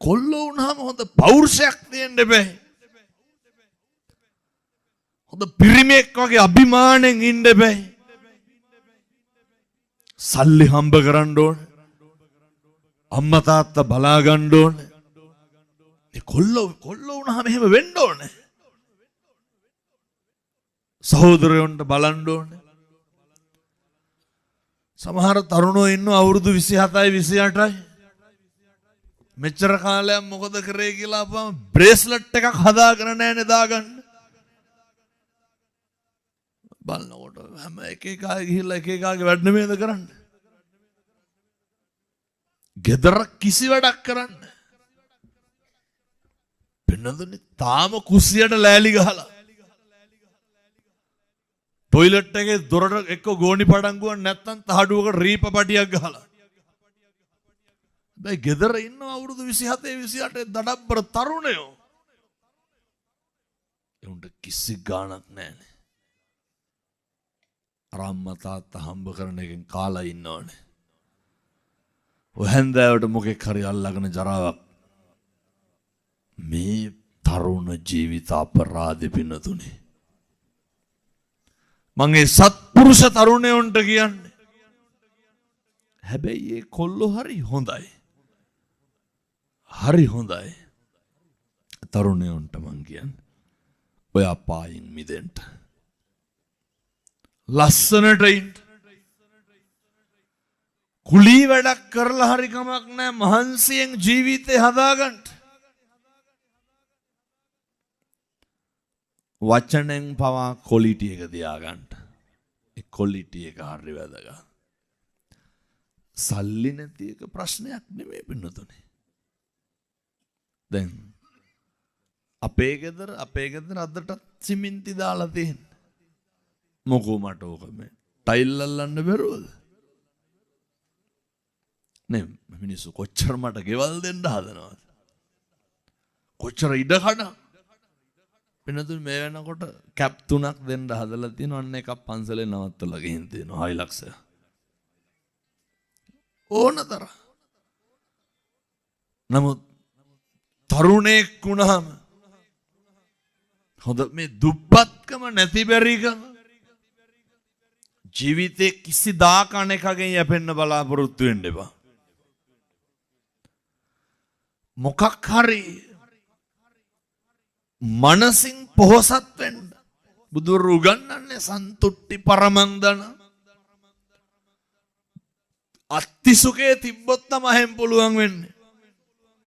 කොල්ලෝ වුණාම හොඳ පෞරුෂයක් තියෙන්න බෑ. හොඳ පිරිමෙක් වගේ අභිමාණයෙන් ඉන්න බෑ. සල්ලි හම්බ කරන්න ඕන. අම්මා තාත්තා බලා ගන්න ඕන. ඒ කොල්ලෝ වුණාම එහෙම වෙන්න ඕන. සහෝදරයන්ට බලන්න ඕන. සමහර තරුණෝ ඉන්නවා අවුරුදු 27යි 28යි. මෙච්චර කාලයක් මොකද කරේ කියලා අපම බ්‍රේස්ලට් එකක් හදාගෙන නැහැ දාගන්න. බලනකොට හැම එකෙකාගේ ගිහිල්ලා එකෙකාගේ වැඩ නෙමෙයිද කරන්නේ. ගෙදර කිසි වැඩක් කරන්නේ. පෙන්නදුනේ තාම කුස්සියට ලෑලි ගහලා. ටොයිලට් එකේ දොරට එක්ක ගෝණි පඩංගුවක් නැත්තම් තහඩුවකට රීප පටියක් ගහලා. දැන් ගෙදර ඉන්න අවුරුදු 27 28 දඩබ්බර තරුණයෝ. උන්ට කිසි ගාණක් නැහැනේ. අම්මා තාත්තා හම්බ කරන එකෙන් කාලා ඉන්නවනේ. ඔය හැන්දෑවට මොකෙක් හරි අල්ලගෙන ජරාවක්. මේ තරුණ ජීවිත අපරාධෙ පින්නතුනේ. මම ඒ සත්පුරුෂ තරුණයන්ට කියන්නේ. හැබැයි ඒ කොල්ලෝ හරි හොඳයි. හරි හොඳයි. තරුණයන්ට මං කියන්නේ. ඔය අපායින් මිදෙන්න. ලස්සනට ඉන්න. කුලී වැඩක් කරලා හරි කමක් නැහැ මහන්සියෙන් ජීවිතේ හදාගන්න. වචනෙන් පවා ක්වොලිටි එක තියාගන්න. ඒ ක්වොලිටි එක හරි වැදගත්. සල්ලි නැති එක ප්‍රශ්නයක් නෙමෙයි පින්නතුනේ. දැන් අපේ ගෙදර අදටත් සිමෙන්ති දාලා තියෙන්නේ. මොකෝ මට ඕක මේ ටයිල් අල්ලන්න බැරුවද? නේ මිනිස්සු කොච්චර මට ගෙවල් දෙන්න හදනවද? කොච්චර ඉඩ කඩ වෙනතුන් මේ වෙනකොට කැප් 3ක් දෙන්න හදලා තියෙනවා. අන්න එකක් පන්සලේ නවත්තලා ගිහින් තියෙනවා හයිලක්ස් එක. ඕනතර. නමුත් තරුණෙක් වුණාම හොඳ මේ දුප්පත්කම නැති බැරිකම ජීවිතේ කිසිදාක අනෙකගෙන් යැපෙන්න බලාපොරොත්තු වෙන්න එපා. මොකක් හරි මනසින් පොහොසත් වෙන්න බුදුරු උගන්වන්නේ සන්තුට්ටි පරමන්දන. අත්තිසුකේ තිබ්බොත් තමයි එහෙම පුළුවන් වෙන්නේ.